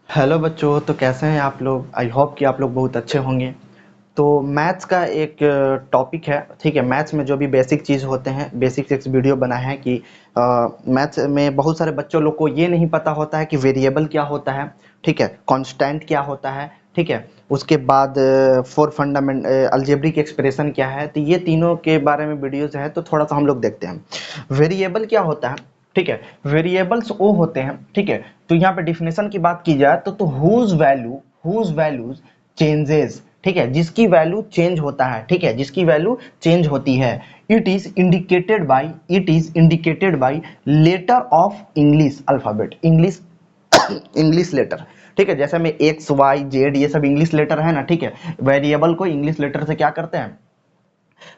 Hello बच्चों, तो कैसे हैं आप लोग। आई होप कि आप लोग बहुत अच्छे होंगे। तो मैथ्स का एक टॉपिक है, ठीक है। मैथ्स में जो भी बेसिक चीज़ होते हैं, बेसिक एक वीडियो बनाए हैं कि मैथ्स में बहुत सारे बच्चों लोग को ये नहीं पता होता है कि वेरिएबल क्या होता है, ठीक है, कांस्टेंट क्या होता है, ठीक है। उसके बाद फोर फंडामेंट अलजेब्रिक एक्सप्रेशन क्या है। तो ये तीनों के बारे में वीडियोज है, तो थोड़ा सा हम लोग देखते हैं वेरिएबल क्या होता है, ठीक है। वेरिएबल्स वो होते हैं, ठीक है। तो यहाँ पे डिफिनेशन की बात की जाए तो हुज वैल्यूज चेंजेस, ठीक है, जिसकी वैल्यू चेंज होता है, ठीक है, जिसकी वैल्यू चेंज होती है। It is indicated by letter of English alphabet, English English letter, ठीक है। जैसे में एक्स वाई जेड ये सब इंग्लिश लेटर है ना, ठीक है। वेरिएबल को इंग्लिश लेटर से क्या करते हैं,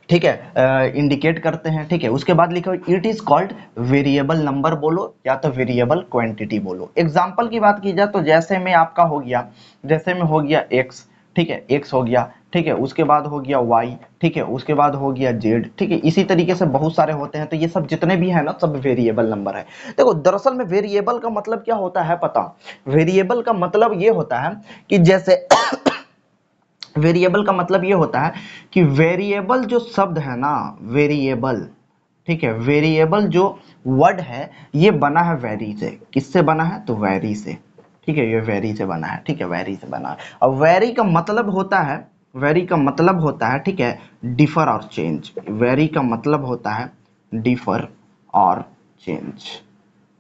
ठीक है, इंडिकेट करते हैं, ठीक है। उसके बाद लिखो it is called variable number बोलो या तो वेरिएबल क्वांटिटी बोलो। एग्जांपल की बात की जाए तो जैसे में आपका हो गया, जैसे में हो गया एक्स, ठीक है, एक्स हो गया, ठीक है। उसके बाद हो गया वाई, ठीक है। उसके बाद हो गया जेड, ठीक है। इसी तरीके से बहुत सारे होते हैं। तो ये सब जितने भी है ना, सब वेरिएबल नंबर है। देखो दरअसल में वेरिएबल का मतलब क्या होता है पता, वेरिएबल का मतलब ये होता है कि जैसे वेरिएबल का मतलब ये होता है कि वेरिएबल जो शब्द है ना, वेरिएबल, ठीक है, वेरिएबल जो वर्ड है ये बना है वेरी से। किससे बना है, तो वेरी से, ठीक है। ये वेरी से बना है, ठीक है, वेरी से बना है। अब वेरी का मतलब होता है, वेरी का मतलब होता है, ठीक है, डिफर और चेंज। वेरी का मतलब होता है डिफर और चेंज,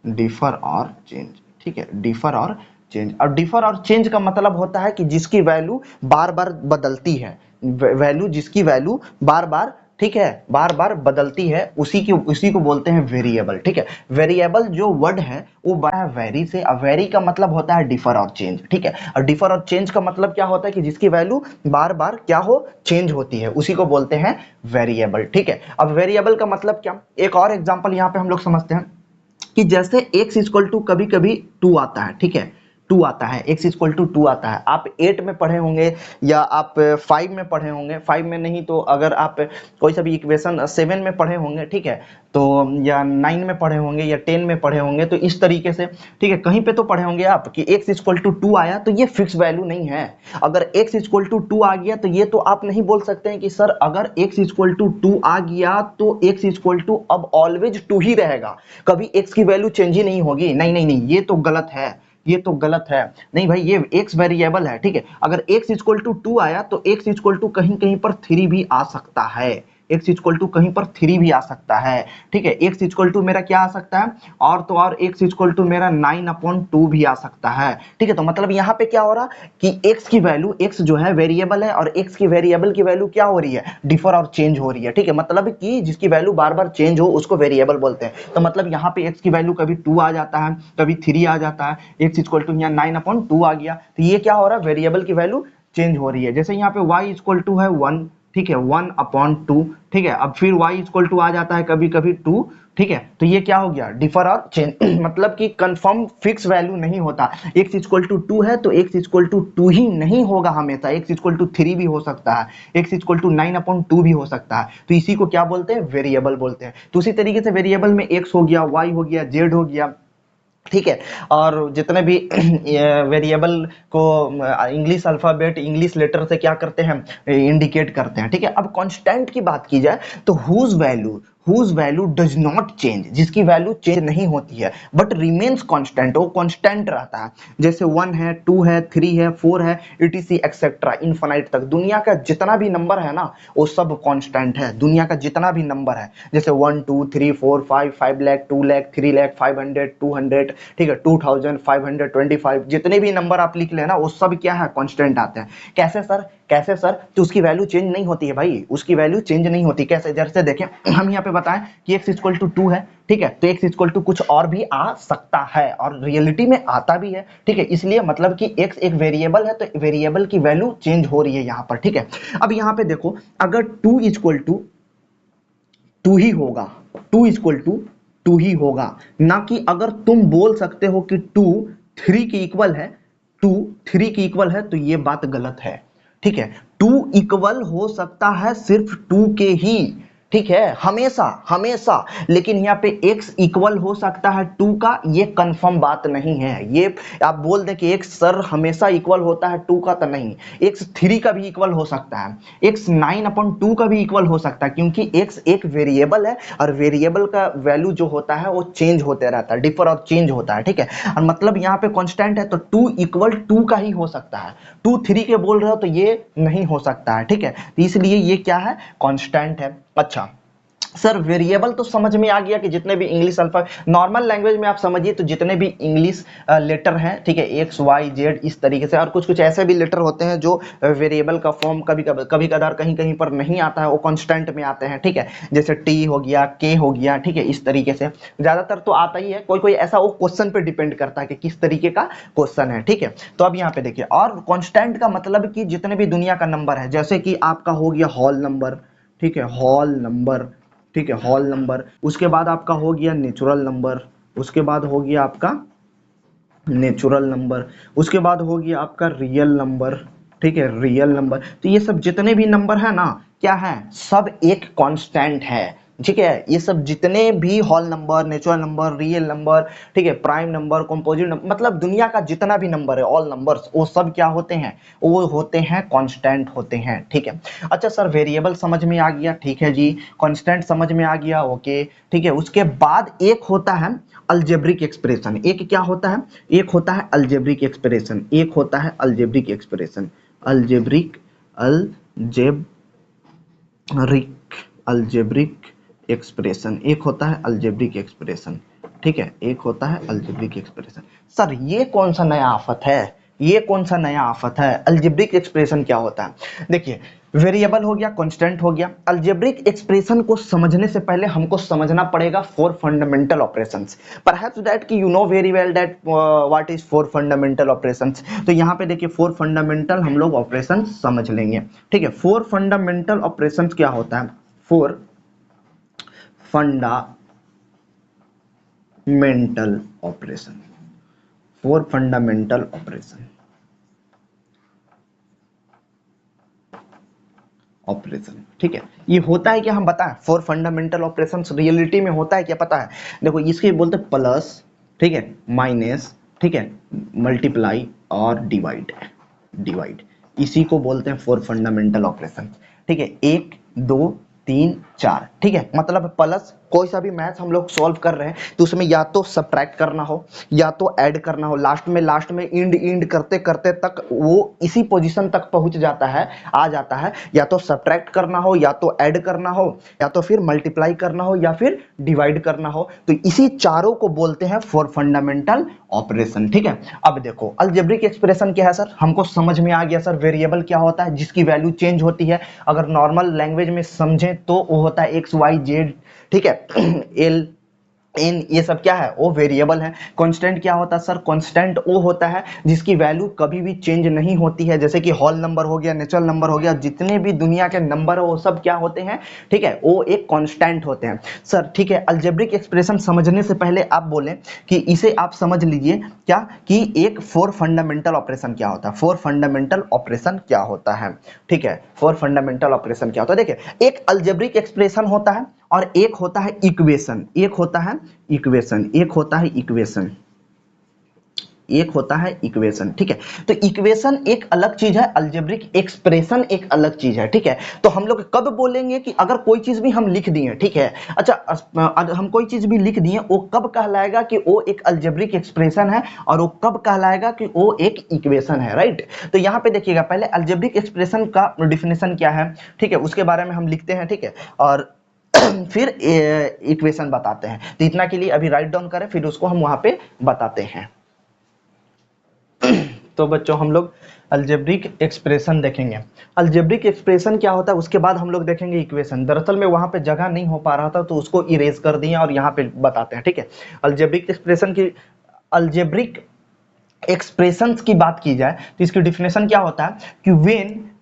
डिफर और चेंज, ठीक है, डिफर और चेंज। और डिफर और चेंज का मतलब होता है कि जिसकी वैल्यू बार बार बदलती है, वैल्यू जिसकी वैल्यू बार बार, ठीक है, बार बार बदलती है, उसी को बोलते हैं वेरिएबल, ठीक है। वेरिएबल जो वर्ड है वो बना है वेरी से। अब वेरी का मतलब होता है डिफर और चेंज, ठीक है। और डिफर और चेंज का मतलब क्या होता है कि जिसकी वैल्यू बार बार क्या हो, चेंज होती है, उसी को बोलते हैं वेरिएबल, ठीक है। अब वेरिएबल का मतलब क्या, एक और एग्जांपल यहाँ पे हम लोग समझते हैं कि जैसे x इक्वल टू कभी कभी 2 आता है, ठीक है, 2 आता है, x इक्वल टू 2 आता है। आप 8 में पढ़े होंगे या आप 5 में पढ़े होंगे, 5 में नहीं तो अगर आप कोई सा भी इक्वेशन 7 में पढ़े होंगे, ठीक है, तो या 9 में पढ़े होंगे या 10 में पढ़े होंगे। तो इस तरीके से, ठीक है, कहीं पे तो पढ़े होंगे आप कि x इक्वल टू 2 आया, तो ये फिक्स वैल्यू नहीं है। अगर x इक्वल टू 2 आ गया तो ये तो आप नहीं बोल सकते हैं कि सर अगर x इक्वल टू 2 आ गया तो x इक्वल टू अब ऑलवेज 2 ही रहेगा, कभी x की वैल्यू चेंज ही नहीं होगी। नहीं नहीं नहीं, ये तो गलत है, ये तो गलत है। नहीं भाई, ये x वेरिएबल है, ठीक है। अगर x इक्वल टू 2 आया तो x इक्वल टू कहीं कहीं पर 3 भी आ सकता है, x इक्वल टू कहीं पर 3 भी आ सकता है, ठीक है। x इक्वल टू मेरा क्या आ सकता है, और तो और x इक्वल टू मेरा 9/2 भी आ सकता है, ठीक है। तो मतलब यहाँ पे क्या हो रहा कि x की वैल्यू, x जो है वेरिएबल है और x की वेरिएबल की वैल्यू क्या हो रही है, डिफर और चेंज हो रही है, ठीक है। मतलब कि जिसकी वैल्यू बार बार चेंज हो उसको वेरिएबल बोलते हैं। तो मतलब यहाँ पे x की वैल्यू कभी 2 आ जाता है, कभी 3 आ जाता है, x इक्वल टू यहाँ 9/2 आ गया, तो ये क्या हो रहा है, वेरिएबल की वैल्यू चेंज हो रही है। जैसे यहाँ पे y इक्वल टू है 1, ठीक है, 1/2, ठीक है। अब फिर y इक्वल टू आ जाता है कभी कभी 2, ठीक है। तो ये क्या हो गया, डिफर और चेंज मतलब कि कंफर्म फिक्स वैल्यू नहीं होता। x इक्वल टू 2 है तो x इक्वल टू 2 ही नहीं होगा हमेशा, x इक्वल टू 3 भी हो सकता है, x इक्वल टू 9/2 भी हो सकता है। तो इसी को क्या बोलते हैं, वेरिएबल बोलते हैं। तो उसी तरीके से वेरिएबल में x हो गया, y हो गया, z हो गया, ठीक है। और जितने भी वेरिएबल को इंग्लिश अल्फाबेट, इंग्लिश लेटर से क्या करते हैं, इंडिकेट करते हैं, ठीक है। अब कांस्टेंट की बात की जाए तो whose value does not change, जिसकी वैल्यू चेंज नहीं होती है बट रिमेन्स कांस्टेंट, वो कांस्टेंट रहता है। जैसे 1 है, 2 है, 3 है, 4 है, etc एक्सेट्रा इनफाइनाइट तक दुनिया का जितना भी नंबर है ना वो सब कांस्टेंट है। दुनिया का जितना भी नंबर है जैसे 1 2 3 4 5 5 लाख, 2 लाख, 3 लाख, 500, 200, ठीक है, 2525, जितने भी नंबर आप लिख लेना वो सब क्या है, कांस्टेंट आते हैं। कैसे सर, कैसे सर, तो उसकी वैल्यू चेंज नहीं होती है भाई, उसकी वैल्यू चेंज नहीं होती। कैसे, जैसे देखें हम यहाँ पे बताएं कि x इक्वल टू 2 है, ठीक है, तो x इक्वल टू कुछ और भी आ सकता है और रियलिटी में आता भी है, ठीक है। इसलिए मतलब कि x एक वेरिएबल है तो वेरिएबल की वैल्यू चेंज हो रही है यहाँ पर, ठीक है। अब यहाँ पे देखो अगर 2 इक्वल टू 2 ही होगा, 2 इक्वल टू 2 ही होगा, ना कि अगर तुम बोल सकते हो कि 2 3 के इक्वल है, 2 3 के इक्वल है, तो ये बात गलत है, ठीक है। 2 इक्वल हो सकता है सिर्फ 2 के ही, ठीक है, हमेशा हमेशा। लेकिन यहाँ पे x इक्वल हो सकता है 2 का, ये कंफर्म बात नहीं है। ये आप बोल दें कि x सर हमेशा इक्वल होता है 2 का, तो नहीं, x 3 का भी इक्वल हो सकता है, x 9/2 का भी इक्वल हो सकता है, क्योंकि x एक वेरिएबल है और वेरिएबल का वैल्यू जो होता है वो चेंज होते रहता है, डिफर और चेंज होता है, ठीक है। और मतलब यहाँ पे कांस्टेंट है तो 2 इक्वल 2 का ही हो सकता है, 2 3 के बोल रहे हो तो ये नहीं हो सकता है, ठीक है। तो इसलिए ये क्या है, कांस्टेंट है। अच्छा सर वेरिएबल तो समझ में आ गया कि जितने भी इंग्लिश अल्फाबेट नॉर्मल लैंग्वेज में आप समझिए तो जितने भी इंग्लिश लेटर हैं, ठीक है, एक्स वाई जेड इस तरीके से, और कुछ कुछ ऐसे भी लेटर होते हैं जो वेरिएबल का फॉर्म कभी कदार कहीं कहीं पर नहीं आता है, वो कांस्टेंट में आते हैं, ठीक है, जैसे टी हो गया, के हो गया, ठीक है, इस तरीके से ज्यादातर तो आता ही है, कोई कोई ऐसा वो क्वेश्चन पे डिपेंड करता है कि किस तरीके का क्वेश्चन है, ठीक है। तो अब यहाँ पे देखिए, और कांस्टेंट का मतलब कि जितने भी दुनिया का नंबर है, जैसे कि आपका हो गया होल नंबर, ठीक है, होल नंबर, ठीक है, होल नंबर, उसके बाद आपका हो गया नेचुरल नंबर, उसके बाद हो गया आपका नेचुरल नंबर, उसके बाद हो गया आपका रियल नंबर, ठीक है, रियल नंबर। तो ये सब जितने भी नंबर है ना, क्या है, सब एक कांस्टेंट है, ठीक है। ये सब जितने भी whole number, natural number, real number, ठीक है, प्राइम नंबर, कंपोजिट नंबर, मतलब दुनिया का जितना भी नंबर है, ऑल नंबर्स, वो सब क्या होते हैं, वो होते हैं कांस्टेंट होते हैं, ठीक है। अच्छा सर वेरिएबल समझ में आ गया, ठीक है जी, कांस्टेंट समझ में आ गया, ओके, ठीक है। उसके बाद एक होता है अलजेब्रिक एक्सप्रेशन, एक क्या होता है, एक होता है अलजेब्रिक एक्सप्रेशन, एक होता है algebraic expression, algebraic, algebraic expression, एक होता है अलजेब्रिक एक्सप्रेशन, ठीक है, एक होता है अलजेब्रिक एक्सप्रेशन। सर ये कौन सा नया आफत है, ये कौन सा नया आफत है, अलजेब्रिक एक्सप्रेशन क्या होता है। देखिए वेरिएबल हो गया, कांस्टेंट हो गया, अलजेब्रिक एक्सप्रेशन को समझने से पहले हमको समझना पड़ेगा 4 फंडामेंटल ऑपरेशंस, परहैप्स दैट कि you know very well that what is 4 fundamental operations. तो यहाँ पे देखिए 4 फंडामेंटल हम लोग ऑपरेशंस समझ लेंगे, ठीक है। 4 फंडामेंटल ऑपरेशंस क्या होता है, 4 fundamental operation, 4 fundamental operation, operation, ठीक है। ये होता है क्या, हम बताएं 4 फंडामेंटल ऑपरेशंस रियलिटी में होता है क्या, पता है। देखो इसके बोलते हैं प्लस, ठीक है, माइनस, ठीक है, मल्टीप्लाई और डिवाइड, डिवाइड, इसी को बोलते हैं 4 फंडामेंटल ऑपरेशन, ठीक है। 1 2 3 4, ठीक है, मतलब प्लस, कोई सा भी मैथ हम लोग सॉल्व कर रहे हैं तो उसमें या तो सब्ट्रैक्ट करना हो या तो ऐड करना हो, लास्ट में इंड इंड करते करते तक वो इसी पोजीशन तक पहुंच जाता है, आ जाता है, या तो सब्ट्रैक्ट करना हो या तो ऐड करना हो या तो फिर मल्टीप्लाई करना हो या फिर डिवाइड करना हो, तो इसी चारों को बोलते हैं 4 फंडामेंटल ऑपरेशन, ठीक है। अब देखो अलजेब्रिक एक्सप्रेशन क्या है सर, हमको समझ में आ गया सर, वेरिएबल क्या होता है जिसकी वैल्यू चेंज होती है, अगर नॉर्मल लैंग्वेज में समझें तो वो होता है एक्स वाई जेड, ठीक है, एल इन, ये सब क्या है, वो वेरिएबल है। कांस्टेंट क्या होता है सर, कांस्टेंट वो होता है जिसकी वैल्यू कभी भी चेंज नहीं होती है, जैसे कि होल नंबर हो गया, नेचुरल नंबर हो गया, जितने भी दुनिया के नंबर है वो सब क्या होते हैं, ठीक है, वो एक कांस्टेंट होते हैं सर, ठीक है। अलजेब्रिक एक्सप्रेशन समझने से पहले आप बोलें कि इसे आप समझ लीजिए क्या, कि एक 4 फंडामेंटल ऑपरेशन क्या होता है, 4 फंडामेंटल ऑपरेशन क्या होता है, ठीक है, 4 फंडामेंटल ऑपरेशन क्या होता है। देखिए एक अलजेब्रिक एक्सप्रेशन होता है और एक होता है इक्वेशन, एक होता है इक्वेशन, एक होता है इक्वेशन, एक होता है इक्वेशन, ठीक है। तो इक्वेशन एक अलग चीज है, अलजेब्रिक एक्सप्रेशन एक अलग चीज है, ठीक है। तो हम लोग कब बोलेंगे कि अगर कोई चीज भी हम लिख दिए, ठीक है, अच्छा अगर हम कोई चीज भी लिख दिए, वो कब कहलाएगा कि वो एक अलजेब्रिक एक्सप्रेशन है और वो कब कहलाएगा कि वो एक इक्वेशन है, राइट। तो यहाँ पे देखिएगा, पहले अलजेब्रिक एक्सप्रेशन का डिफिनेशन क्या है, ठीक है, उसके बारे में हम लिखते हैं, ठीक है, और फिर इक्वेशन बताते हैं। तो इतना के लिए अभी राइट डाउन करें, फिर उसको हम वहां पे बताते हैं। तो बच्चों हम लोग अलजेब्रिक एक्सप्रेशन देखेंगे, अलजेब्रिक एक्सप्रेशन क्या होता है, उसके बाद हम लोग देखेंगे इक्वेशन। दरअसल में वहां पे जगह नहीं हो पा रहा था तो उसको इरेज कर दिए और यहाँ पे बताते हैं, ठीक है। अलजेब्रिक एक्सप्रेशन की, अलजेब्रिक एक्सप्रेशंस की बात की जाए तो इसकी डिफिनेशन क्या होता है कि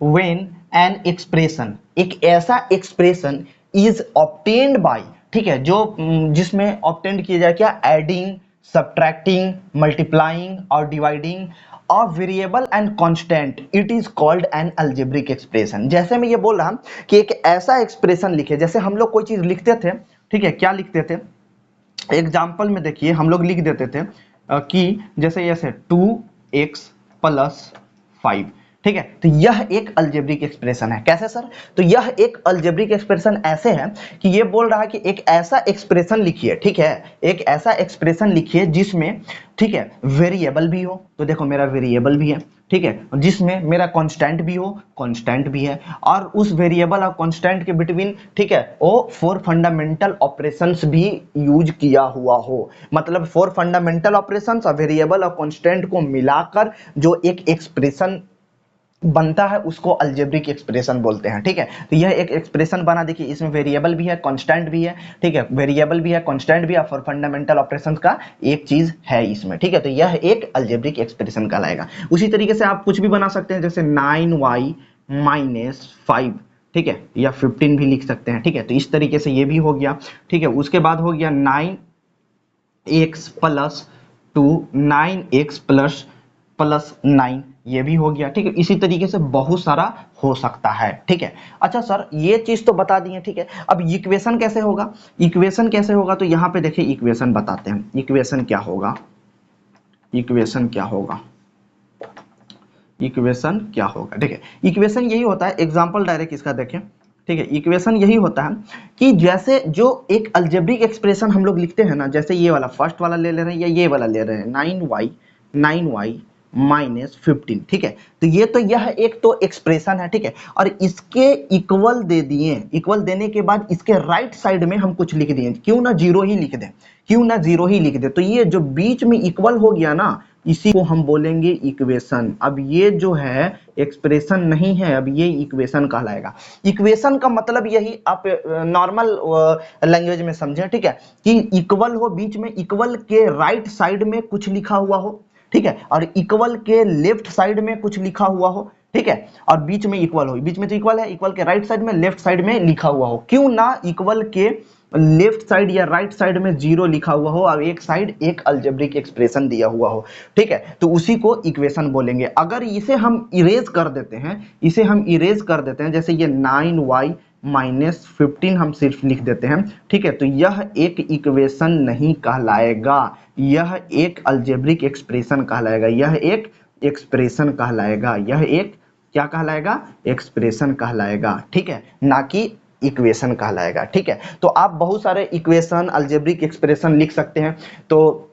व्हेन एन एक्सप्रेशन, एक ऐसा एक्सप्रेशन इज ऑब्टेन्ड बाय, ठीक है, जो जिसमें ऑब्टेन्ड किया जाए क्या, एडिंग, सब्ट्रैक्टिंग, मल्टीप्लाइंग और dividing a variable and constant, it is called an algebraic expression. जैसे मैं ये बोल रहा कि एक ऐसा एक्सप्रेशन लिखे, जैसे हम लोग कोई चीज लिखते थे, ठीक है, क्या लिखते थे, एग्जाम्पल में देखिए हम लोग लिख देते थे कि जैसे ऐसे 2x प्लस 5, ठीक है, तो यह एक अलजेब्रिक एक्सप्रेशन है। कैसे सर? तो यह एक अलजेब्रिक एक्सप्रेशन ऐसे है कि ये बोल रहा है कि एक ऐसा एक्सप्रेशन लिखिए, ठीक है, एक ऐसा एक्सप्रेशन लिखिए जिसमें, ठीक है, वेरिएबल भी हो, तो देखो मेरा वेरिएबल भी है, ठीक है, जिसमें मेरा कांस्टेंट भी हो, कांस्टेंट भी है, और उस वेरिएबल और कांस्टेंट के बिटवीन, ठीक है, वो 4 फंडामेंटल ऑपरेशंस भी यूज किया हुआ हो। मतलब 4 फंडामेंटल ऑपरेशंस और वेरिएबल और कांस्टेंट को मिलाकर जो एक एक्सप्रेशन बनता है उसको अलजेब्रिक एक्सप्रेशन बोलते हैं, ठीक है। तो यह एक एक्सप्रेशन बना, देखिए इसमें वेरिएबल भी है, कांस्टेंट भी है, ठीक है, वेरिएबल भी है, कांस्टेंट भी है, और फंडामेंटल ऑपरेशंस का एक चीज है इसमें, ठीक है। तो यह एक अलजेब्रिक एक्सप्रेशन कहलाएगा। उसी तरीके से आप कुछ भी बना सकते हैं, जैसे 9y माइनस 5, ठीक है, या 15 भी लिख सकते हैं, ठीक है। तो इस तरीके से ये भी हो गया, ठीक है। उसके बाद हो गया 9x प्लस 2, 9x प्लस 9, ये भी हो गया, ठीक है। इसी तरीके से बहुत सारा हो सकता है, ठीक है। अच्छा सर, ये चीज तो बता दिए, ठीक है। अब इक्वेशन कैसे होगा? इक्वेशन कैसे होगा? तो यहाँ पे देखिए इक्वेशन बताते हैं। इक्वेशन क्या होगा? इक्वेशन क्या होगा? इक्वेशन क्या होगा? देखिए इक्वेशन यही होता है, एग्जांपल डायरेक्ट इसका देखें, ठीक है। इक्वेशन यही होता है कि जैसे जो एक अलजेब्रिक एक्सप्रेशन हम लोग लिखते हैं ना, जैसे ये वाला फर्स्ट वाला ले रहे हैं या ये वाला ले रहे हैं, 9y माइनस 15, ठीक है। तो ये तो यह एक तो एक्सप्रेशन है, ठीक है, और इसके इक्वल दे दिए, इक्वल देने के बाद इसके राइट साइड में हम कुछ लिख दिए, क्यों ना जीरो ही लिख दें, क्यों ना जीरो ही लिख दे। तो ये जो बीच में इक्वल हो गया ना, इसी को हम बोलेंगे इक्वेशन। अब ये जो है एक्सप्रेशन नहीं है, अब ये इक्वेशन कहलाएगा। इक्वेशन का मतलब यही, आप नॉर्मल लैंग्वेज में समझें, ठीक है, कि इक्वल हो, बीच में इक्वल के राइट साइड में कुछ लिखा हुआ हो, ठीक है, और इक्वल के लेफ्ट साइड में कुछ लिखा हुआ हो, ठीक है, और बीच में इक्वल हो, बीच में तो इक्वल है, इक्वल के राइट साइड में, लेफ्ट साइड में लिखा हुआ हो, क्यों ना इक्वल के लेफ्ट साइड या राइट साइड में जीरो लिखा हुआ हो और एक साइड एक अलजेब्रिक एक्सप्रेशन दिया हुआ हो, ठीक है, तो उसी को इक्वेशन बोलेंगे। अगर इसे हम इरेज कर देते हैं, इसे हम इरेज कर देते हैं, जैसे ये 9y माइनस 15 हम सिर्फ लिख देते हैं, ठीक है, तो यह एक इक्वेशन नहीं कहलाएगा, यह एक अलजेब्रिक एक्सप्रेशन कहलाएगा, यह एक एक्सप्रेशन कहलाएगा, यह एक क्या कहलाएगा? एक्सप्रेशन कहलाएगा, ठीक है, ना कि इक्वेशन कहलाएगा, ठीक है। तो आप बहुत सारे इक्वेशन, अलजेब्रिक एक्सप्रेशन लिख सकते हैं। तो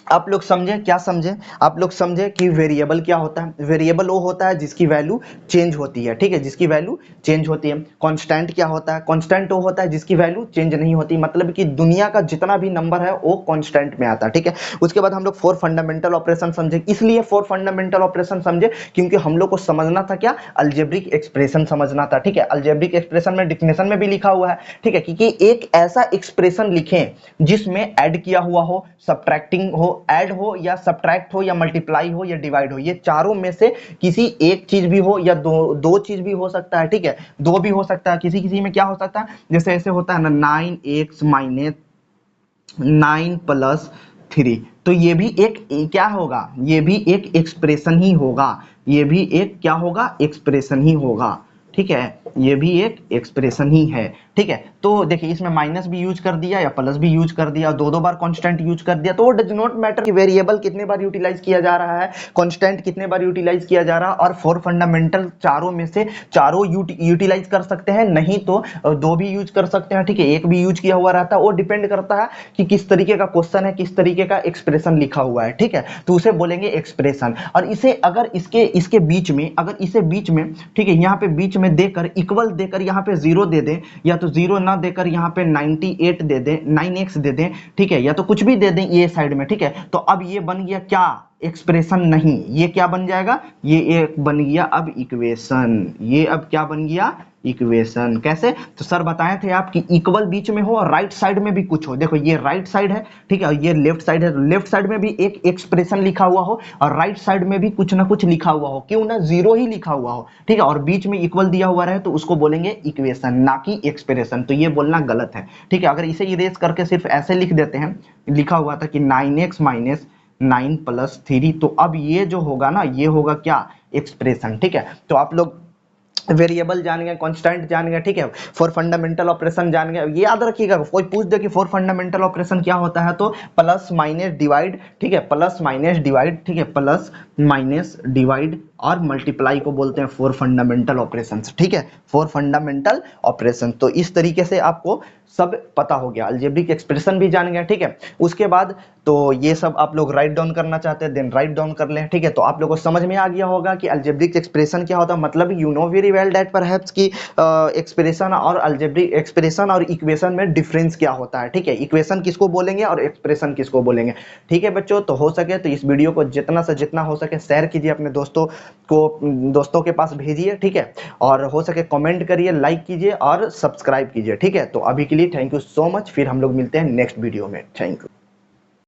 आप लोग समझे, क्या समझे? आप लोग समझे कि वेरिएबल क्या होता है? वेरिएबल वो होता है जिसकी वैल्यू चेंज होती है, ठीक है, जिसकी वैल्यू चेंज होती है। कांस्टेंट क्या होता है? कांस्टेंट वो होता है जिसकी वैल्यू चेंज नहीं होती, मतलब कि दुनिया का जितना भी नंबर है वो कांस्टेंट में आता है, ठीक है। उसके बाद हम लोग 4 फंडामेंटल ऑपरेशन समझे, इसलिए 4 फंडामेंटल ऑपरेशन समझे क्योंकि हम लोग को समझना था क्या? अलजेब्रिक एक्सप्रेशन समझना था, ठीक है। अलजेब्रिक एक्सप्रेशन में डिफिनेशन में भी लिखा हुआ है, ठीक है, क्योंकि एक ऐसा एक्सप्रेशन लिखें जिसमें ऐड किया हुआ हो, सब्ट्रैक्टिंग हो, ऐड हो या सब्ट्रैक्ट हो या मल्टीप्लाई हो या डिवाइड हो, ये चारों में से किसी एक चीज भी हो या दो चीज भी हो सकता है, ठीक है, दो भी हो सकता है। किसी किसी में क्या हो सकता है, जैसे ऐसे होता है ना, 9x माइनस 9 प्लस 3, तो ये भी एक क्या होगा? ये भी एक एक्सप्रेशन ही होगा, ये भी एक क्या होगा? एक्सप्रेशन ही होगा, ठीक है, ये भी एक एक्सप्रेशन ही है, ठीक है। तो देखिए इसमें माइनस भी यूज कर दिया या प्लस भी यूज कर दिया, दो बार कांस्टेंट यूज कर दिया, तो वो डज नॉट मैटर कि वेरिएबल कितने बार यूटिलाइज किया जा रहा है, कांस्टेंट कितने बार यूटिलाइज किया जा रहा है, और 4 फंडामेंटल चारों में से चारों यूटिलाइज कर सकते हैं, नहीं तो दो भी यूज कर सकते हैं, ठीक है, एक भी यूज किया हुआ रहता है। वो डिपेंड करता है कि किस तरीके का क्वेश्चन है, किस तरीके का एक्सप्रेशन लिखा हुआ है, ठीक है, तो उसे बोलेंगे एक्सप्रेशन। और इसे अगर इसके बीच में, अगर इसे बीच में, ठीक है, यहाँ पे बीच में देकर इक्वल देकर यहाँ पे 0 दे दें, या तो 0 ना देकर यहाँ पे 98 दे दें, 9x दे दें, ठीक है, या तो कुछ भी दे दें ये साइड में, ठीक है, तो अब ये बन गया क्या? एक्सप्रेशन नहीं, ये क्या बन जाएगा? ये एक बन गया अब इक्वेशन, ये अब क्या बन गया? इक्वेशन कैसे? तो सर बताए थे आप कि इक्वल बीच में हो और राइट साइड में भी कुछ हो। देखो ये राइट साइड है, ठीक है, और ये लेफ्ट साइड है, तो लेफ्ट साइड में भी एक एक्सप्रेशन लिखा हुआ हो और राइट साइड में भी कुछ ना कुछ लिखा हुआ हो, क्यों ना जीरो ही लिखा हुआ हो, ठीक है, और बीच में इक्वल दिया हुआ रहे तो उसको बोलेंगे इक्वेशन, ना कि एक्सप्रेशन। तो ये बोलना गलत है, ठीक है। अगर इसे इरेज करके सिर्फ ऐसे लिख देते हैं, लिखा हुआ था कि 9x माइनस 9 प्लस 3, तो अब ये जो होगा ना, ये होगा क्या? एक्सप्रेशन, ठीक है। तो आप लोग वेरिएबल जान गए, कांस्टेंट जान गए, ठीक है, फॉर फंडामेंटल ऑपरेशन जान गए। ये याद रखिएगा, कोई पूछ दे कि फॉर फंडामेंटल ऑपरेशन क्या होता है, तो प्लस माइनस डिवाइड, ठीक है, प्लस माइनस डिवाइड, ठीक है, प्लस माइनस डिवाइड और मल्टीप्लाई को बोलते हैं फॉर फंडामेंटल ऑपरेशंस, ठीक है, फॉर फंडामेंटल ऑपरेशन। तो इस तरीके से आपको सब पता हो गया, अलजेब्रिक एक्सप्रेशन भी जान गया, ठीक है। उसके बाद तो ये सब आप लोग राइट डाउन करना चाहते हैं, देन राइट डाउन कर लें, ठीक है। तो आप लोगों को समझ में आ गया होगा कि अलजेब्रिक एक्सप्रेशन क्या होता है, मतलब you know very well that perhaps की एक्सप्रेशन और अलजेब्रिक एक्सप्रेशन और इक्वेशन में डिफरेंस क्या होता है, ठीक है। इक्वेशन किसको बोलेंगे और एक्सप्रेशन किसको बोलेंगे, ठीक है बच्चों। तो हो सके तो इस वीडियो को जितना से जितना हो सके शेयर कीजिए, अपने दोस्तों के पास भेजिए, ठीक है, और हो सके कमेंट करिए, लाइक कीजिए और सब्सक्राइब कीजिए, ठीक है। तो अभी के लिए थैंक यू सो मच, फिर हम लोग मिलते हैं नेक्स्ट वीडियो में, थैंक यू।